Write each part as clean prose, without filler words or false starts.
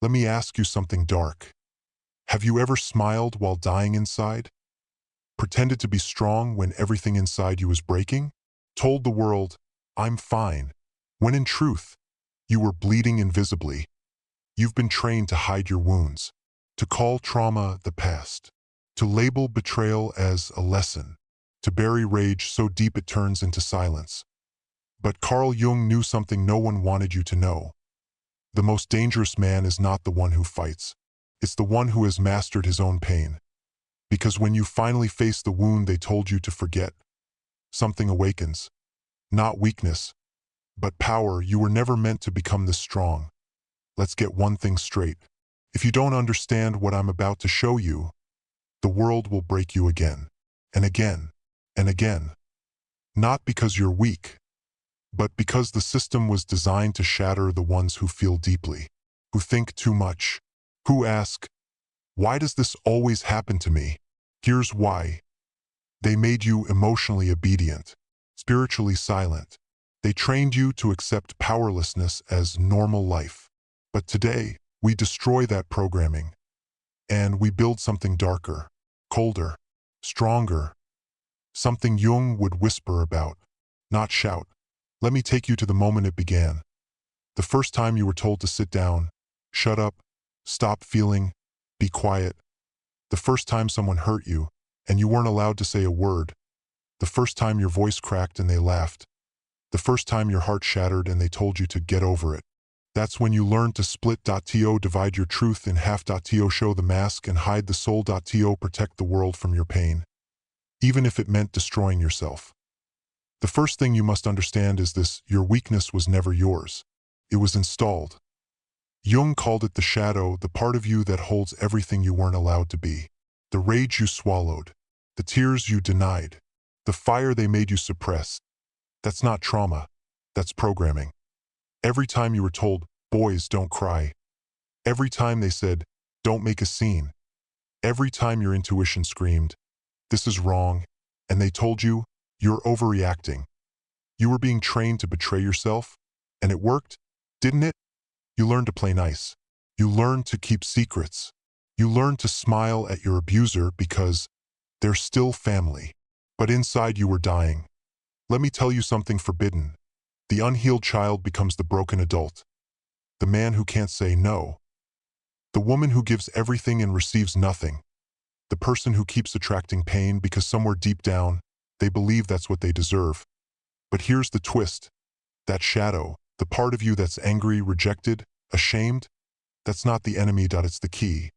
Let me ask you something dark. Have you ever smiled while dying inside? Pretended to be strong when everything inside you was breaking? Told the world, I'm fine, when in truth, you were bleeding invisibly. You've been trained to hide your wounds, to call trauma the past, to label betrayal as a lesson, to bury rage so deep it turns into silence. But Carl Jung knew something no one wanted you to know. The most dangerous man is not the one who fights. It's the one who has mastered his own pain. Because when you finally face the wound they told you to forget, something awakens. Not weakness, but power. You were never meant to become this strong. Let's get one thing straight. If you don't understand what I'm about to show you, the world will break you again, and again, and again. Not because you're weak, but because the system was designed to shatter the ones who feel deeply, who think too much, who ask, why does this always happen to me? Here's why. They made you emotionally obedient, spiritually silent. They trained you to accept powerlessness as normal life. But today, we destroy that programming, and we build something darker, colder, stronger, something Jung would whisper about, not shout. Let me take you to the moment it began. The first time you were told to sit down, shut up, stop feeling, be quiet. The first time someone hurt you, and you weren't allowed to say a word. The first time your voice cracked and they laughed. The first time your heart shattered and they told you to get over it. That's when you learned to split.to, divide your truth in half.to, show the mask and hide the soul.to, protect the world from your pain, even if it meant destroying yourself. The first thing you must understand is this: your weakness was never yours. It was installed. Jung called it the shadow, the part of you that holds everything you weren't allowed to be. The rage you swallowed, the tears you denied, the fire they made you suppress. That's not trauma, that's programming. Every time you were told, boys don't cry. Every time they said, don't make a scene. Every time your intuition screamed, this is wrong, and they told you, you're overreacting. You were being trained to betray yourself, and it worked, didn't it? You learned to play nice. You learned to keep secrets. You learned to smile at your abuser because they're still family. But inside you were dying. Let me tell you something forbidden. The unhealed child becomes the broken adult. The man who can't say no. The woman who gives everything and receives nothing. The person who keeps attracting pain because somewhere deep down, they believe that's what they deserve. But here's the twist. That shadow, the part of you that's angry, rejected, ashamed, that's not the enemy. It's the key.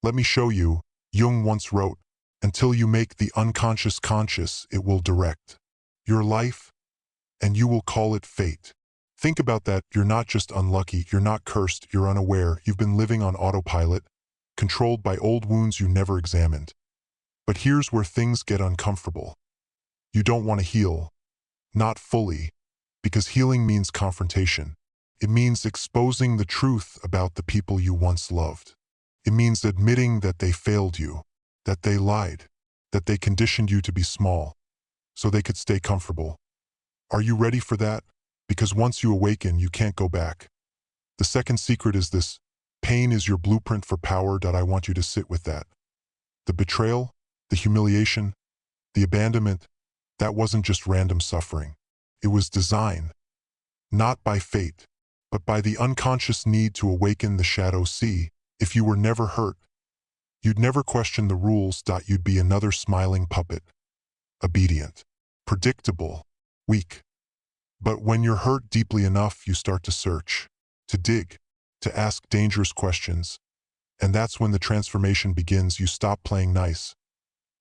Let me show you. Jung once wrote, until you make the unconscious conscious, it will direct your life, and you will call it fate. Think about that. You're not just unlucky, you're not cursed, you're unaware. You've been living on autopilot, controlled by old wounds you never examined. But here's where things get uncomfortable. You don't want to heal. Not fully. Because healing means confrontation. It means exposing the truth about the people you once loved. It means admitting that they failed you, that they lied, that they conditioned you to be small, so they could stay comfortable. Are you ready for that? Because once you awaken, you can't go back. The second secret is this: pain is your blueprint for power. I want you to sit with that. The betrayal, the humiliation, the abandonment, that wasn't just random suffering. It was design. Not by fate, but by the unconscious need to awaken the shadow. See, if you were never hurt, you'd never question the rules. You'd be another smiling puppet. Obedient, predictable, weak. But when you're hurt deeply enough, you start to search, to dig, to ask dangerous questions. And that's when the transformation begins. You stop playing nice.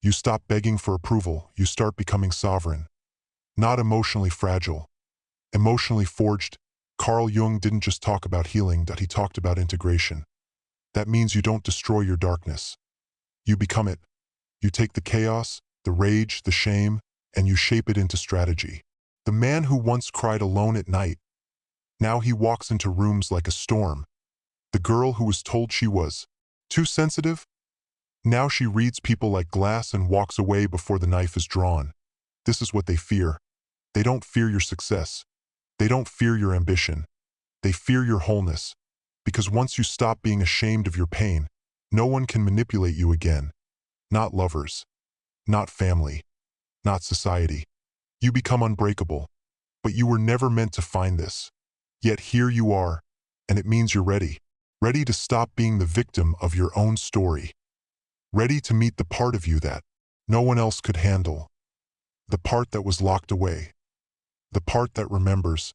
You stop begging for approval. You start becoming sovereign. Not emotionally fragile, emotionally forged. Carl Jung didn't just talk about healing, he talked about integration. That means you don't destroy your darkness. You become it. You take the chaos, the rage, the shame, and you shape it into strategy. The man who once cried alone at night, now he walks into rooms like a storm. The girl who was told she was too sensitive, now she reads people like glass and walks away before the knife is drawn. This is what they fear. They don't fear your success. They don't fear your ambition. They fear your wholeness. Because once you stop being ashamed of your pain, no one can manipulate you again. Not lovers, not family, not society. You become unbreakable. But you were never meant to find this. Yet here you are, and it means you're ready. Ready to stop being the victim of your own story. Ready to meet the part of you that no one else could handle. The part that was locked away. The part that remembers.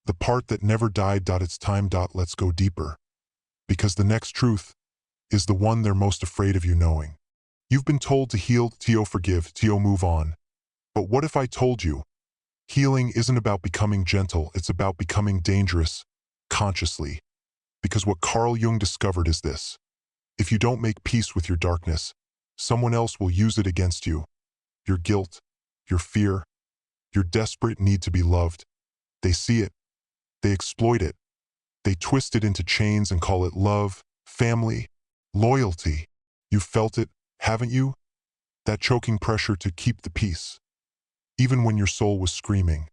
The part that never died. It's time. Let's go deeper. Because the next truth is the one they're most afraid of you knowing. You've been told to heal, to forgive, to move on. But what if I told you? Healing isn't about becoming gentle, it's about becoming dangerous, consciously. Because what Carl Jung discovered is this. If you don't make peace with your darkness, someone else will use it against you. Your guilt, your fear, your desperate need to be loved. They see it. They exploit it. They twist it into chains and call it love, family, loyalty. You've felt it, haven't you? That choking pressure to keep the peace. Even when your soul was screaming.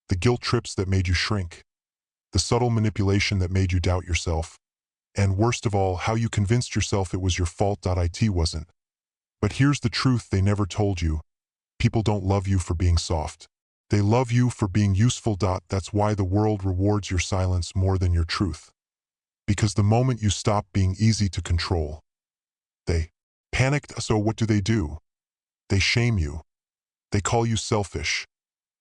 The guilt trips that made you shrink. The subtle manipulation that made you doubt yourself. And worst of all, how you convinced yourself it was your fault. It wasn't. But here's the truth they never told you. People don't love you for being soft. They love you for being useful. That's why the world rewards your silence more than your truth. Because the moment you stop being easy to control, they panicked. So what do? They shame you. They call you selfish.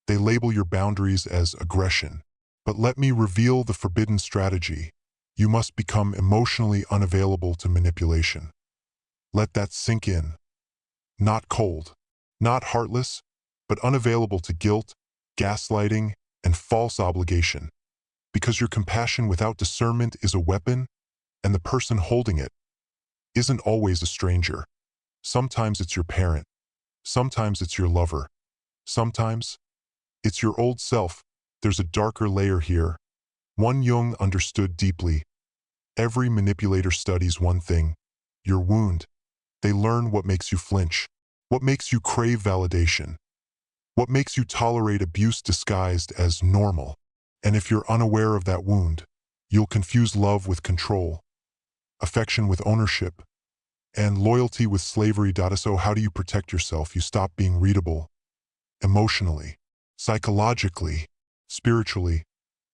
They label your boundaries as aggression. But let me reveal the forbidden strategy. You must become emotionally unavailable to manipulation. Let that sink in. Not cold, not heartless, but unavailable to guilt, gaslighting, and false obligation. Because your compassion without discernment is a weapon, and the person holding it isn't always a stranger. Sometimes it's your parent. Sometimes it's your lover. Sometimes it's your old self. There's a darker layer here. One Jung understood deeply. Every manipulator studies one thing, your wound. They learn what makes you flinch, what makes you crave validation, what makes you tolerate abuse disguised as normal. And if you're unaware of that wound, you'll confuse love with control, affection with ownership, and loyalty with slavery. So how do you protect yourself? You stop being readable. Emotionally, psychologically, spiritually,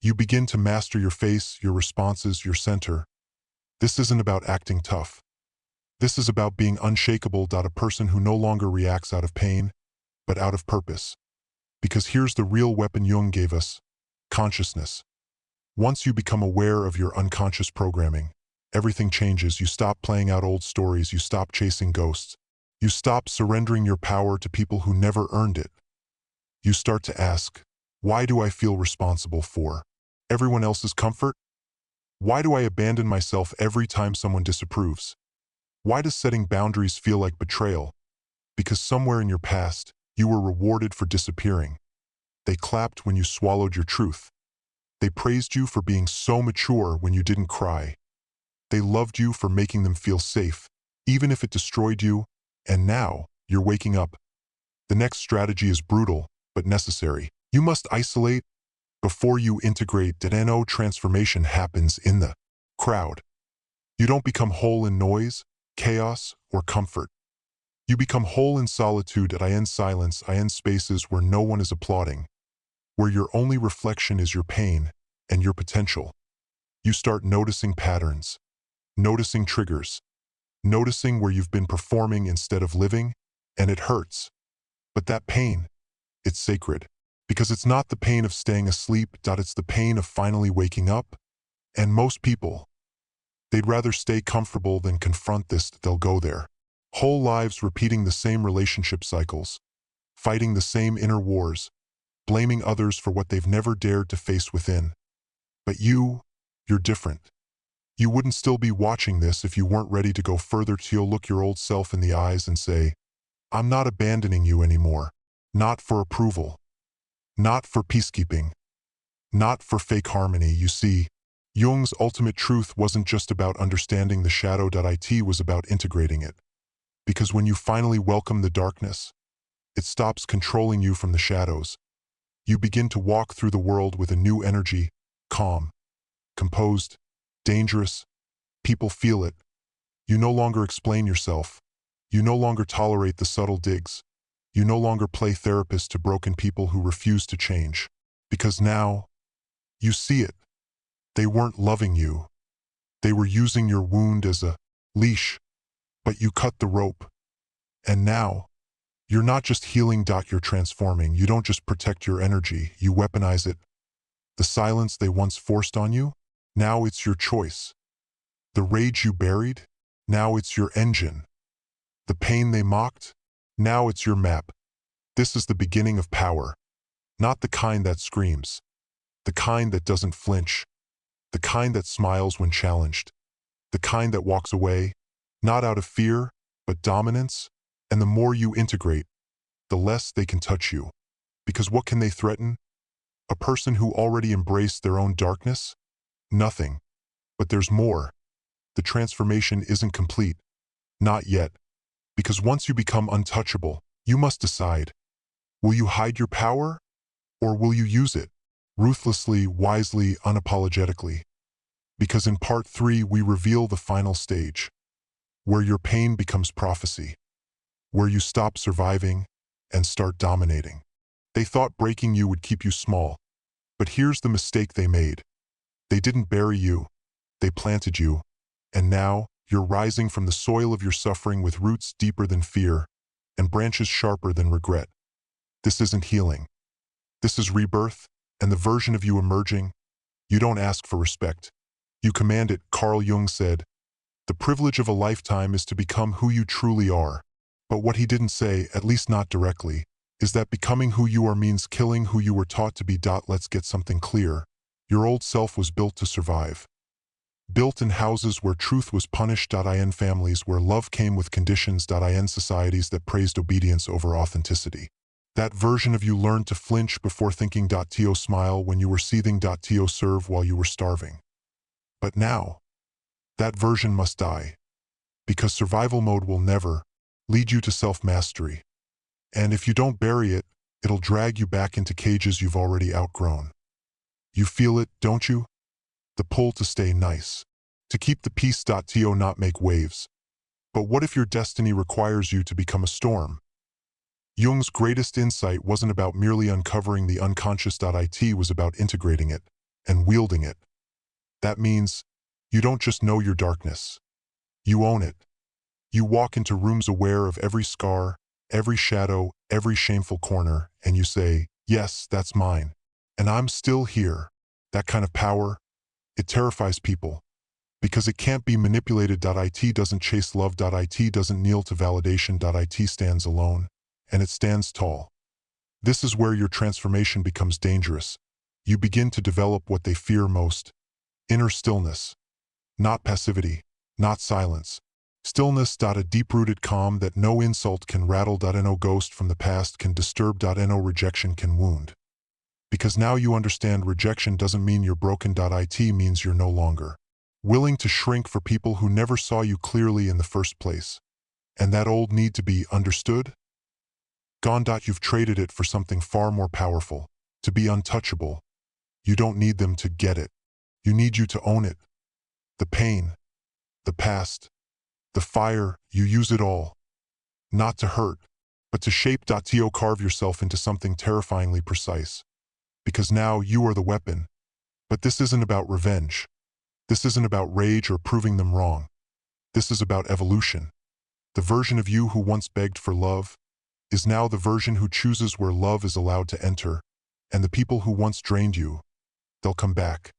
you begin to master your face, your responses, your center. This isn't about acting tough. This is about being unshakable. A person who no longer reacts out of pain, but out of purpose. Because here's the real weapon Jung gave us, consciousness. Once you become aware of your unconscious programming, everything changes. You stop playing out old stories. You stop chasing ghosts. You stop surrendering your power to people who never earned it. You start to ask, why do I feel responsible for everyone else's comfort? Why do I abandon myself every time someone disapproves? Why does setting boundaries feel like betrayal? Because somewhere in your past, you were rewarded for disappearing. They clapped when you swallowed your truth. They praised you for being so mature when you didn't cry. They loved you for making them feel safe, even if it destroyed you. And now, you're waking up. The next strategy is brutal, but necessary. You must isolate before you integrate. No transformation happens in the crowd. You don't become whole in noise, chaos, or comfort. You become whole in solitude. In silence, in spaces where no one is applauding, where your only reflection is your pain and your potential. You start noticing patterns, noticing triggers, noticing where you've been performing instead of living, and it hurts. But that pain, it's sacred. Because it's not the pain of staying asleep. It's the pain of finally waking up. And most people, they'd rather stay comfortable than confront this. They'll go there. Whole lives repeating the same relationship cycles, fighting the same inner wars, blaming others for what they've never dared to face within. But you're different. You wouldn't still be watching this if you weren't ready to go further. You'll look your old self in the eyes and say, I'm not abandoning you anymore. Not for approval. Not for peacekeeping. Not for fake harmony. You see, Jung's ultimate truth wasn't just about understanding the shadow. It was about integrating it. Because when you finally welcome the darkness, it stops controlling you from the shadows. You begin to walk through the world with a new energy, calm, composed, dangerous. People feel it. You no longer explain yourself. You no longer tolerate the subtle digs. You no longer play therapist to broken people who refuse to change. Because now, you see it. They weren't loving you. They were using your wound as a leash, but you cut the rope. And now, you're not just healing. You're transforming. You don't just protect your energy, you weaponize it. The silence they once forced on you, now it's your choice. The rage you buried, now it's your engine. The pain they mocked, now it's your map. This is the beginning of power. Not the kind that screams. The kind that doesn't flinch. The kind that smiles when challenged. The kind that walks away, not out of fear, but dominance. And the more you integrate, the less they can touch you. Because what can they threaten? A person who already embraced their own darkness? Nothing. But there's more. The transformation isn't complete. Not yet. Because once you become untouchable, you must decide. Will you hide your power? Or will you use it? Ruthlessly, wisely, unapologetically. Because in part 3 we reveal the final stage. Where your pain becomes prophecy. Where you stop surviving and start dominating. They thought breaking you would keep you small. But here's the mistake they made. They didn't bury you. They planted you. And now, you're rising from the soil of your suffering with roots deeper than fear and branches sharper than regret. This isn't healing. This is rebirth, and the version of you emerging. You don't ask for respect. You command it. Carl Jung said, "The privilege of a lifetime is to become who you truly are." But what he didn't say, at least not directly, is that becoming who you are means killing who you were taught to be. Let's get something clear. Your old self was built to survive. Built in houses where truth was punished. In families where love came with conditions. In societies that praised obedience over authenticity. That version of you learned to flinch before thinking. To smile when you were seething. To serve while you were starving. But now, that version must die. Because survival mode will never lead you to self-mastery. And if you don't bury it, it'll drag you back into cages you've already outgrown. You feel it, don't you? The pull to stay nice. To keep the peace. To not make waves. But what if your destiny requires you to become a storm? Jung's greatest insight wasn't about merely uncovering the unconscious. It was about integrating it and wielding it. That means you don't just know your darkness. You own it. You walk into rooms aware of every scar, every shadow, every shameful corner, and you say, "Yes, that's mine. And I'm still here." That kind of power, it terrifies people. Because it can't be manipulated. It doesn't chase love. It doesn't kneel to validation. It stands alone, and it stands tall. This is where your transformation becomes dangerous. You begin to develop what they fear most. Inner stillness. Not passivity, not silence. Stillness. A deep-rooted calm that no insult can rattle. No ghost from the past can disturb. No rejection can wound. Because now you understand rejection doesn't mean you're broken. It means you're no longer willing to shrink for people who never saw you clearly in the first place. And that old need to be understood? Gone. You've traded it for something far more powerful. To be untouchable. You don't need them to get it. You need you to own it. The pain, the past, the fire, you use it all. Not to hurt, but to shape. To carve yourself into something terrifyingly precise. Because now you are the weapon. But this isn't about revenge. This isn't about rage or proving them wrong. This is about evolution. The version of you who once begged for love is now the version who chooses where love is allowed to enter. And the people who once drained you, they'll come back.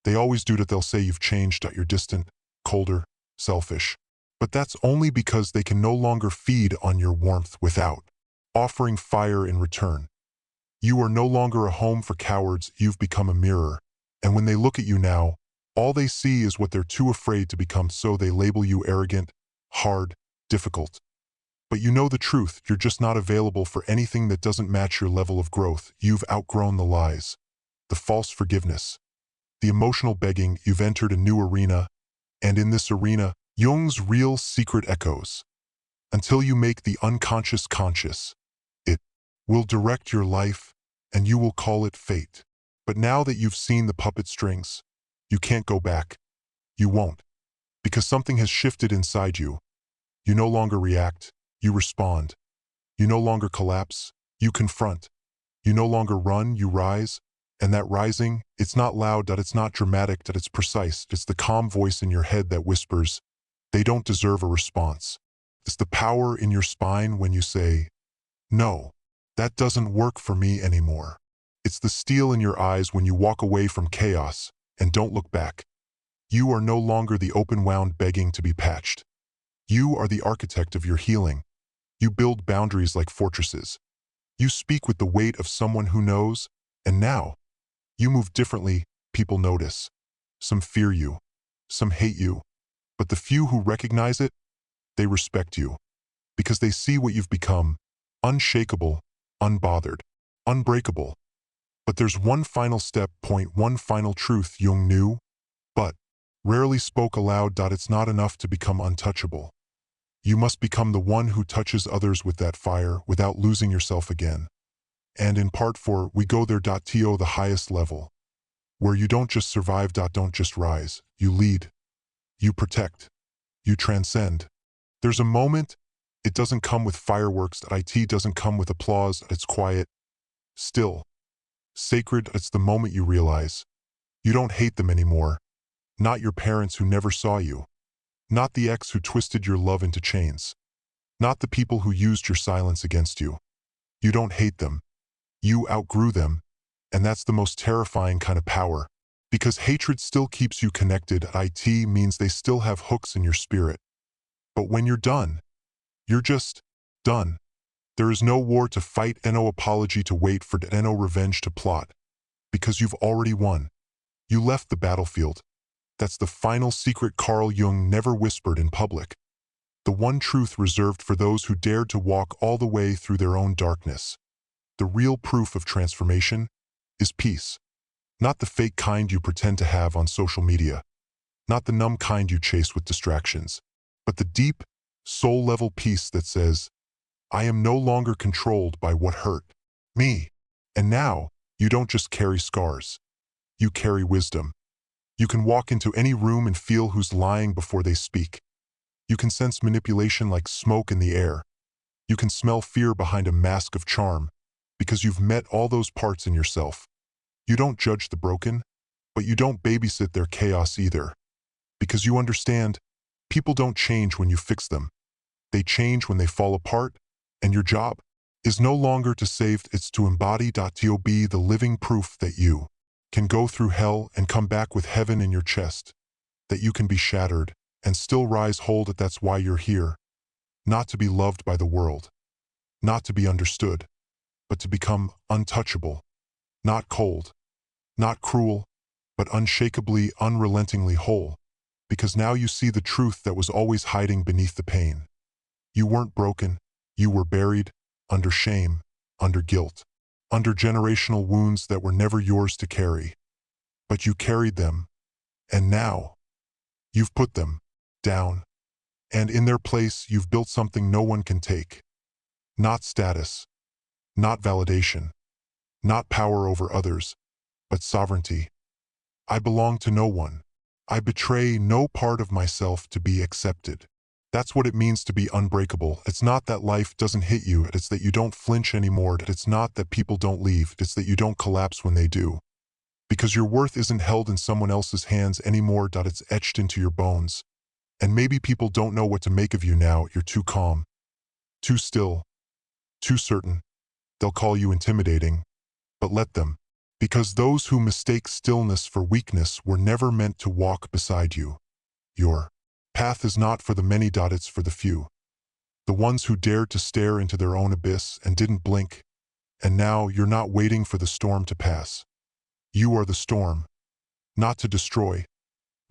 They always do. They'll say you've changed. You're distant, colder, selfish. But that's only because they can no longer feed on your warmth without offering fire in return. You are no longer a home for cowards. You've become a mirror. And when they look at you now, all they see is what they're too afraid to become. So they label you arrogant, hard, difficult. But you know the truth. You're just not available for anything that doesn't match your level of growth. You've outgrown the lies, the false forgiveness, the emotional begging. You've entered a new arena. And in this arena, Jung's real secret echoes. Until you make the unconscious conscious, it will direct your life, and you will call it fate. But now that you've seen the puppet strings, you can't go back. You won't. Because something has shifted inside you. You no longer react, you respond. You no longer collapse, you confront. You no longer run, you rise. And that rising, it's not loud, that it's not dramatic, that it's precise. It's the calm voice in your head that whispers, they don't deserve a response. It's the power in your spine when you say, no, that doesn't work for me anymore. It's the steel in your eyes when you walk away from chaos and don't look back. You are no longer the open wound begging to be patched. You are the architect of your healing. You build boundaries like fortresses. You speak with the weight of someone who knows, and now, you move differently, people notice. Some fear you, some hate you, but the few who recognize it, they respect you. Because they see what you've become, unshakable, unbothered, unbreakable. But there's one final step point, one final truth Jung knew, but rarely spoke aloud. It's not enough to become untouchable. You must become the one who touches others with that fire without losing yourself again. And in part 4, we go there. To the highest level, where you don't just survive. Don't just rise. You lead. You protect. You transcend. There's a moment, it doesn't come with fireworks. It doesn't come with applause. It's quiet, still, sacred. It's the moment you realize you don't hate them anymore. Not your parents who never saw you. Not the ex who twisted your love into chains. Not the people who used your silence against you. You don't hate them. You outgrew them. And that's the most terrifying kind of power. Because hatred still keeps you connected. It means they still have hooks in your spirit. But when you're done, you're just done. There is no war to fight, no apology to wait for, no revenge to plot. Because you've already won. You left the battlefield. That's the final secret Carl Jung never whispered in public. The one truth reserved for those who dared to walk all the way through their own darkness. The real proof of transformation is peace. Not the fake kind you pretend to have on social media. Not the numb kind you chase with distractions. But the deep, soul-level peace that says, I am no longer controlled by what hurt me. And now, you don't just carry scars. You carry wisdom. You can walk into any room and feel who's lying before they speak. You can sense manipulation like smoke in the air. You can smell fear behind a mask of charm, because you've met all those parts in yourself. You don't judge the broken, but you don't babysit their chaos either. Because you understand, people don't change when you fix them. They change when they fall apart, and your job is no longer to save, it's to embody. To be the living proof that you can go through hell and come back with heaven in your chest, that you can be shattered and still rise whole. That's why you're here. Not to be loved by the world, not to be understood, but to become untouchable, not cold, not cruel, but unshakably, unrelentingly whole, because now you see the truth that was always hiding beneath the pain. You weren't broken, you were buried, under shame, under guilt, under generational wounds that were never yours to carry. But you carried them, and now, you've put them down, and in their place you've built something no one can take. Not status, not validation, not power over others, but sovereignty. I belong to no one. I betray no part of myself to be accepted. That's what it means to be unbreakable. It's not that life doesn't hit you, it's that you don't flinch anymore. It's not that people don't leave, it's that you don't collapse when they do. Because your worth isn't held in someone else's hands anymore. It's etched into your bones. And maybe people don't know what to make of you now. You're too calm, too still, too certain. They'll call you intimidating, but let them. Because those who mistake stillness for weakness were never meant to walk beside you. Your path is not for the many. It's for the few. The ones who dared to stare into their own abyss and didn't blink. And now you're not waiting for the storm to pass. You are the storm. Not to destroy,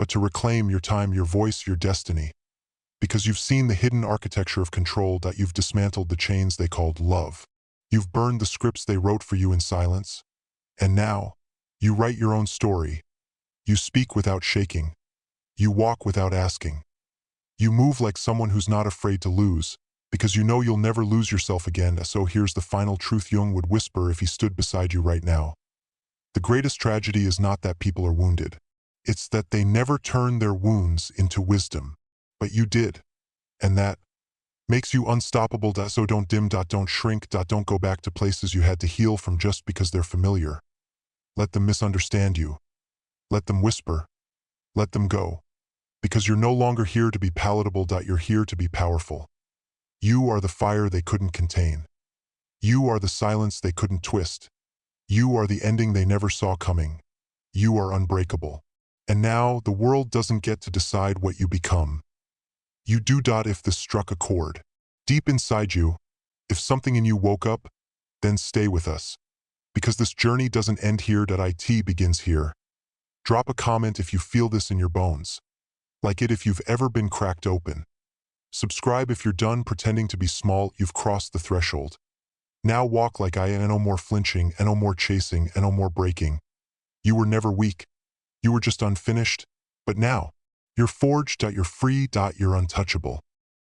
but to reclaim your time, your voice, your destiny. Because you've seen the hidden architecture of control. You've dismantled the chains they called love. You've burned the scripts they wrote for you in silence. And now, you write your own story. You speak without shaking. You walk without asking. You move like someone who's not afraid to lose, because you know you'll never lose yourself again. So here's the final truth Jung would whisper if he stood beside you right now. The greatest tragedy is not that people are wounded. It's that they never turned their wounds into wisdom. But you did. And that makes you unstoppable. So don't dim. Don't shrink. Don't go back to places you had to heal from just because they're familiar. Let them misunderstand you. Let them whisper. Let them go. Because you're no longer here to be palatable. You're here to be powerful. You are the fire they couldn't contain. You are the silence they couldn't twist. You are the ending they never saw coming. You are unbreakable. And now the world doesn't get to decide what you become. You do. If this struck a chord deep inside you, if something in you woke up, then stay with us. Because this journey doesn't end here. It begins here. Drop a comment if you feel this in your bones. Like it if you've ever been cracked open. Subscribe if you're done pretending to be small. You've crossed the threshold. Now walk like I am. No more flinching, and no more chasing, and no more breaking. You were never weak. You were just unfinished. But now, you're forged. You're free. You're untouchable.